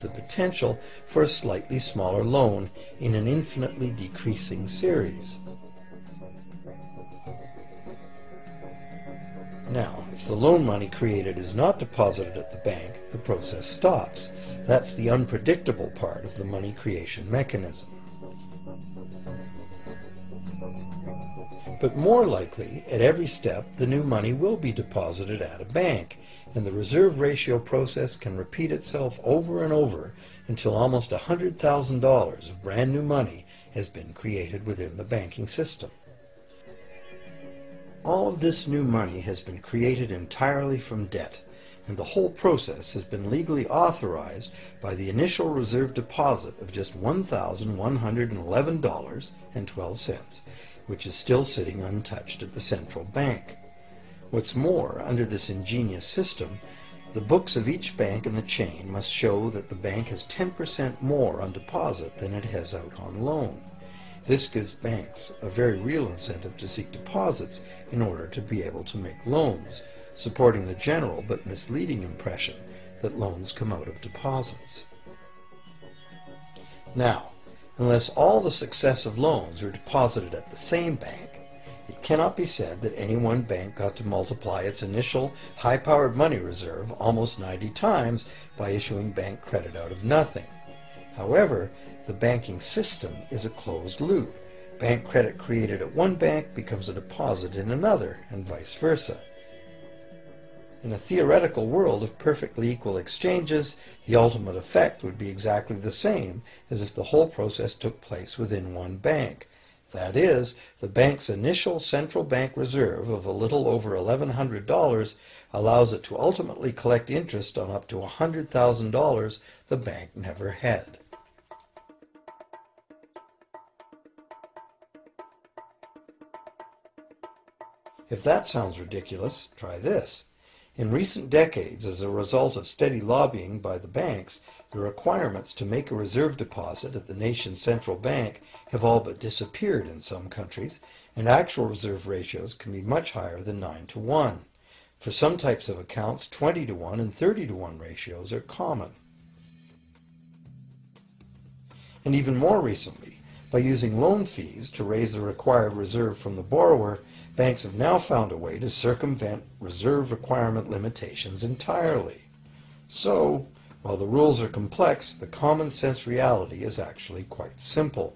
the potential for a slightly smaller loan in an infinitely decreasing series. Now, if the loan money created is not deposited at the bank, the process stops. That's the unpredictable part of the money creation mechanism. But more likely, at every step, the new money will be deposited at a bank, and the reserve ratio process can repeat itself over and over until almost $100,000 of brand new money has been created within the banking system. All of this new money has been created entirely from debt, and the whole process has been legally authorized by the initial reserve deposit of just $1,111.12, which is still sitting untouched at the central bank. What's more, under this ingenious system, the books of each bank in the chain must show that the bank has 10% more on deposit than it has out on loan. This gives banks a very real incentive to seek deposits in order to be able to make loans, supporting the general but misleading impression that loans come out of deposits. Now, unless all the successive loans are deposited at the same bank, it cannot be said that any one bank got to multiply its initial high-powered money reserve almost 90 times by issuing bank credit out of nothing. However, the banking system is a closed loop. Bank credit created at one bank becomes a deposit in another, and vice versa. In a theoretical world of perfectly equal exchanges, the ultimate effect would be exactly the same as if the whole process took place within one bank. That is, the bank's initial central bank reserve of a little over $1,100 allows it to ultimately collect interest on up to $100,000 the bank never had. If that sounds ridiculous, try this. In recent decades, as a result of steady lobbying by the banks, the requirements to make a reserve deposit at the nation's central bank have all but disappeared in some countries, and actual reserve ratios can be much higher than 9-to-1. For some types of accounts, 20-to-1 and 30-to-1 ratios are common. And even more recently, by using loan fees to raise the required reserve from the borrower, banks have now found a way to circumvent reserve requirement limitations entirely. So, while the rules are complex, the common sense reality is actually quite simple.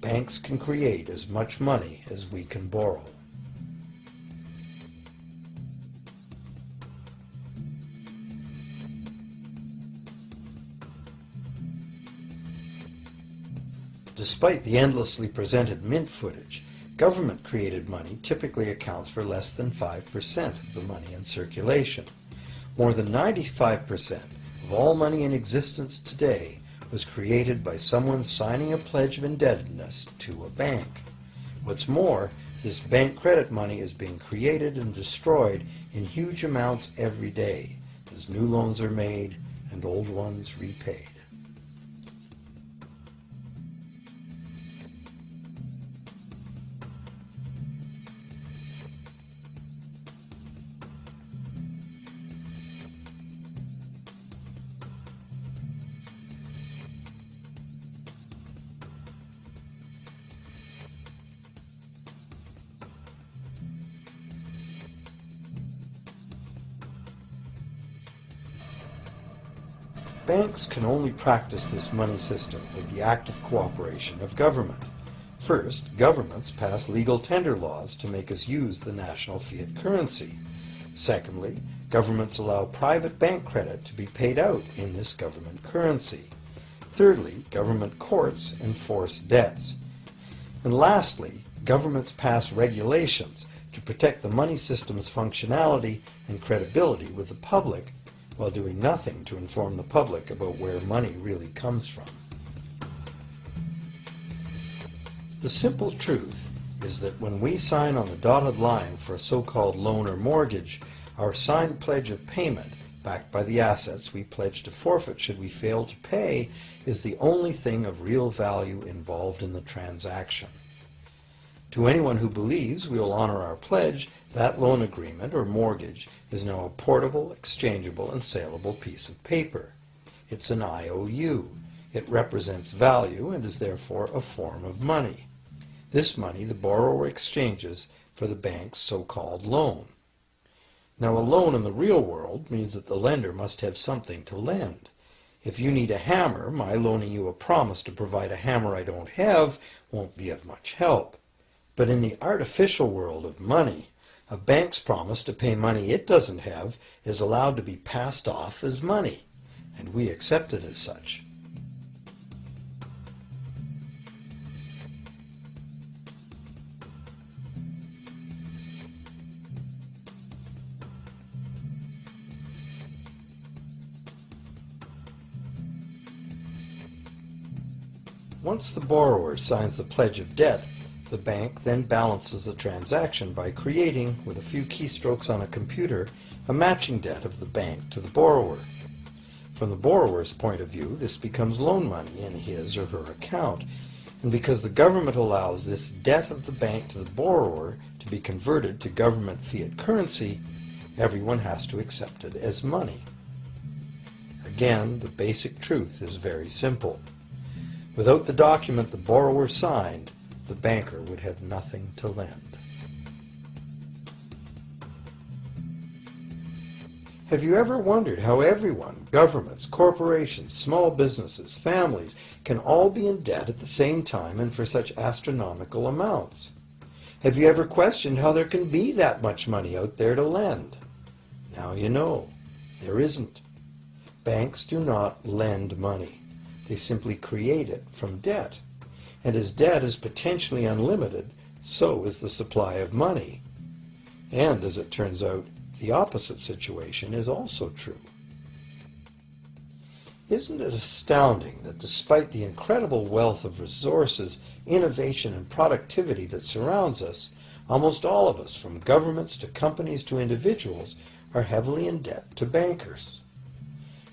Banks can create as much money as we can borrow. Despite the endlessly presented mint footage, government-created money typically accounts for less than 5% of the money in circulation. More than 95% of all money in existence today was created by someone signing a pledge of indebtedness to a bank. What's more, this bank credit money is being created and destroyed in huge amounts every day, as new loans are made and old ones repaid. Banks can only practice this money system with the active cooperation of government. First, governments pass legal tender laws to make us use the national fiat currency. Secondly, governments allow private bank credit to be paid out in this government currency. Thirdly, government courts enforce debts. And lastly, governments pass regulations to protect the money system's functionality and credibility with the public, while doing nothing to inform the public about where money really comes from. The simple truth is that when we sign on the dotted line for a so-called loan or mortgage, our signed pledge of payment, backed by the assets we pledge to forfeit should we fail to pay, is the only thing of real value involved in the transaction. To anyone who believes we will honor our pledge, that loan agreement or mortgage is now a portable, exchangeable, and saleable piece of paper. It's an IOU. It represents value and is therefore a form of money. This money the borrower exchanges for the bank's so-called loan. Now, a loan in the real world means that the lender must have something to lend. If you need a hammer, my loaning you a promise to provide a hammer I don't have won't be of much help. But in the artificial world of money, a bank's promise to pay money it doesn't have is allowed to be passed off as money, and we accept it as such. Once the borrower signs the pledge of debt, the bank then balances the transaction by creating, with a few keystrokes on a computer, a matching debt of the bank to the borrower. From the borrower's point of view, this becomes loan money in his or her account, and because the government allows this debt of the bank to the borrower to be converted to government fiat currency, everyone has to accept it as money. Again, the basic truth is very simple. Without the document the borrower signed, the banker would have nothing to lend. Have you ever wondered how everyone, governments, corporations, small businesses, families, can all be in debt at the same time and for such astronomical amounts? Have you ever questioned how there can be that much money out there to lend? Now you know, there isn't. Banks do not lend money. They simply create it from debt. And as debt is potentially unlimited, so is the supply of money. And as it turns out, the opposite situation is also true. Isn't it astounding that despite the incredible wealth of resources, innovation, and productivity that surrounds us, almost all of us, from governments to companies to individuals, are heavily in debt to bankers?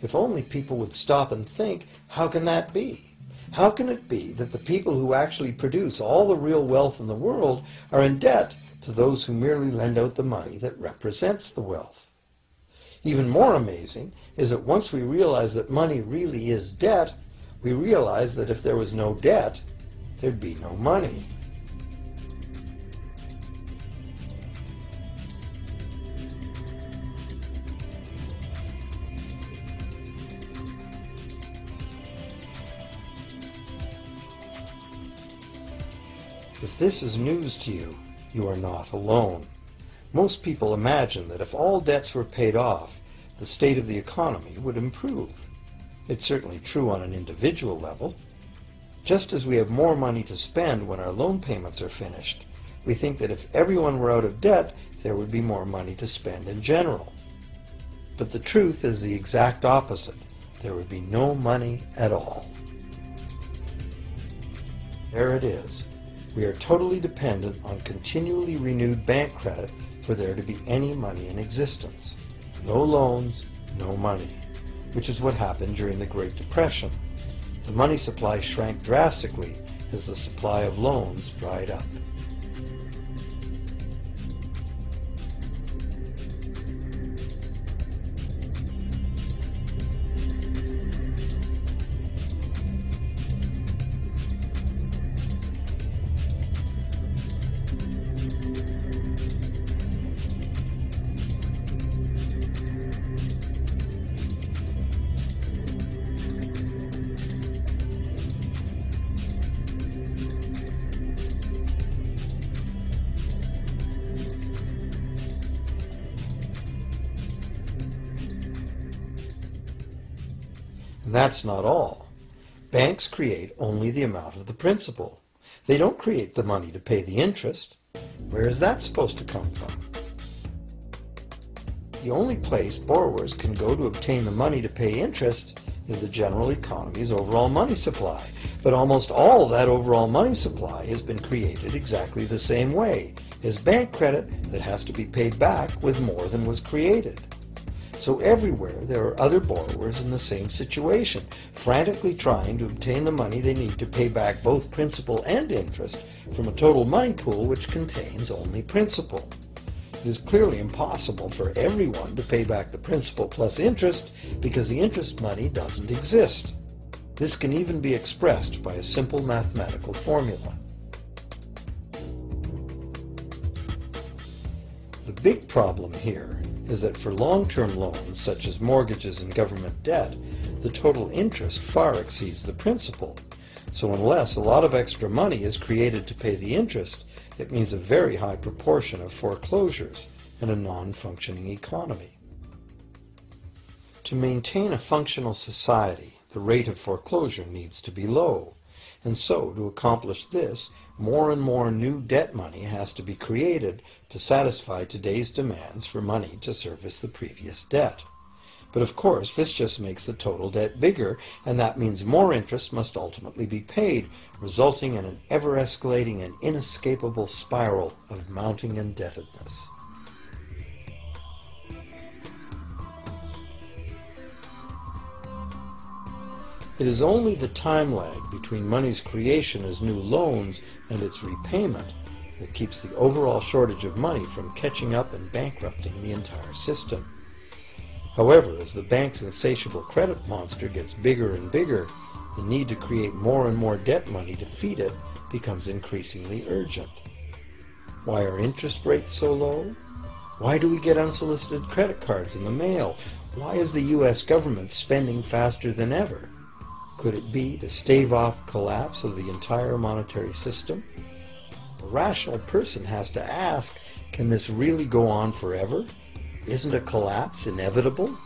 If only people would stop and think, how can that be? How can it be that the people who actually produce all the real wealth in the world are in debt to those who merely lend out the money that represents the wealth? Even more amazing is that once we realize that money really is debt, we realize that if there was no debt, there'd be no money. If this is news to you, you are not alone. Most people imagine that if all debts were paid off, the state of the economy would improve. It's certainly true on an individual level. Just as we have more money to spend when our loan payments are finished, we think that if everyone were out of debt, there would be more money to spend in general. But the truth is the exact opposite. There would be no money at all. There it is. We are totally dependent on continually renewed bank credit for there to be any money in existence. No loans, no money, which is what happened during the Great Depression. The money supply shrank drastically as the supply of loans dried up. And that's not all. Banks create only the amount of the principal. They don't create the money to pay the interest. Where is that supposed to come from? The only place borrowers can go to obtain the money to pay interest is the general economy's overall money supply. But almost all that overall money supply has been created exactly the same way, as bank credit that has to be paid back with more than was created. So everywhere there are other borrowers in the same situation, frantically trying to obtain the money they need to pay back both principal and interest from a total money pool which contains only principal. It is clearly impossible for everyone to pay back the principal plus interest because the interest money doesn't exist. This can even be expressed by a simple mathematical formula. The big problem here is that for long-term loans, such as mortgages and government debt, the total interest far exceeds the principal. So unless a lot of extra money is created to pay the interest, it means a very high proportion of foreclosures and a non-functioning economy. To maintain a functional society, the rate of foreclosure needs to be low. And so, to accomplish this, more and more new debt money has to be created to satisfy today's demands for money to service the previous debt. But of course, this just makes the total debt bigger, and that means more interest must ultimately be paid, resulting in an ever-escalating and inescapable spiral of mounting indebtedness. It is only the time lag between money's creation as new loans and its repayment that keeps the overall shortage of money from catching up and bankrupting the entire system. However, as the bank's insatiable credit monster gets bigger and bigger, the need to create more and more debt money to feed it becomes increasingly urgent. Why are interest rates so low? Why do we get unsolicited credit cards in the mail? Why is the U.S. government spending faster than ever? Could it be to stave off collapse of the entire monetary system? A rational person has to ask, can this really go on forever? Isn't a collapse inevitable?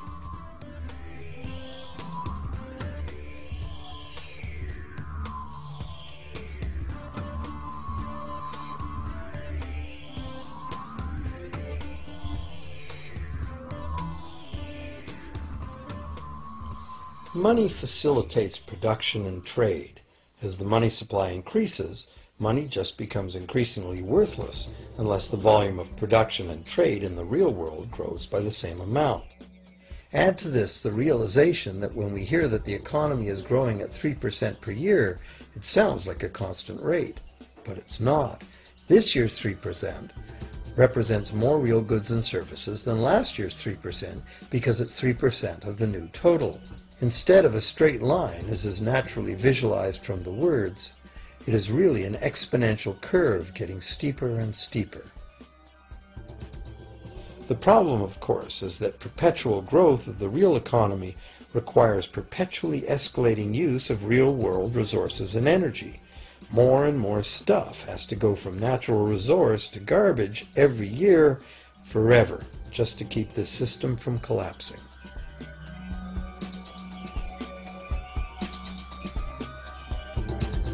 Money facilitates production and trade. As the money supply increases, money just becomes increasingly worthless unless the volume of production and trade in the real world grows by the same amount. Add to this the realization that when we hear that the economy is growing at 3% per year, it sounds like a constant rate, but it's not. This year's 3% represents more real goods and services than last year's 3% because it's 3% of the new total. Instead of a straight line, as is naturally visualized from the words, it is really an exponential curve getting steeper and steeper. The problem, of course, is that perpetual growth of the real economy requires perpetually escalating use of real-world resources and energy. More and more stuff has to go from natural resource to garbage every year, forever, just to keep this system from collapsing.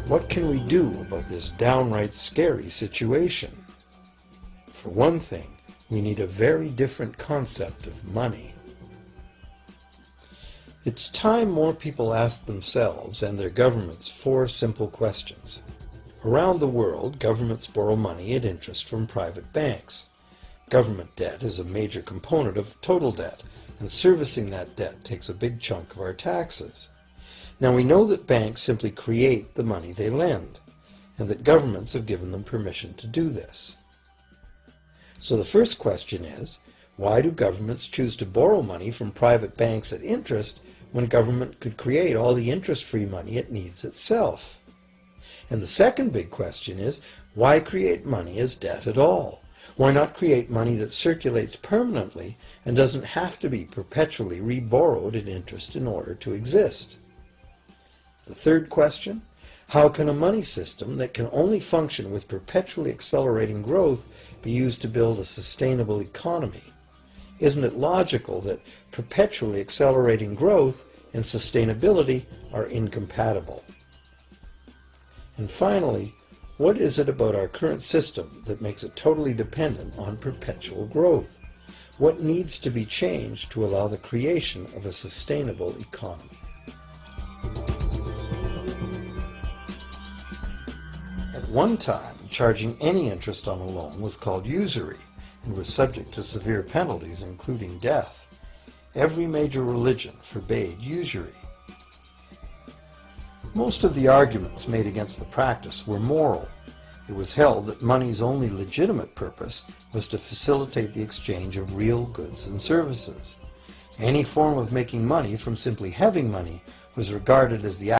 What can we do about this downright scary situation? For one thing, we need a very different concept of money. It's time more people ask themselves and their governments 4 simple questions. Around the world, governments borrow money at interest from private banks. Government debt is a major component of total debt, and servicing that debt takes a big chunk of our taxes. Now we know that banks simply create the money they lend, and that governments have given them permission to do this. So the first question is, why do governments choose to borrow money from private banks at interest when government could create all the interest-free money it needs itself? And the second big question is, why create money as debt at all? Why not create money that circulates permanently and doesn't have to be perpetually re-borrowed at interest in order to exist? The third question, how can a money system that can only function with perpetually accelerating growth be used to build a sustainable economy? Isn't it logical that perpetually accelerating growth and sustainability are incompatible? And finally, what is it about our current system that makes it totally dependent on perpetual growth? What needs to be changed to allow the creation of a sustainable economy? At one time, charging any interest on a loan was called usury and was subject to severe penalties, including death. Every major religion forbade usury. Most of the arguments made against the practice were moral. It was held that money's only legitimate purpose was to facilitate the exchange of real goods and services. Any form of making money from simply having money was regarded as the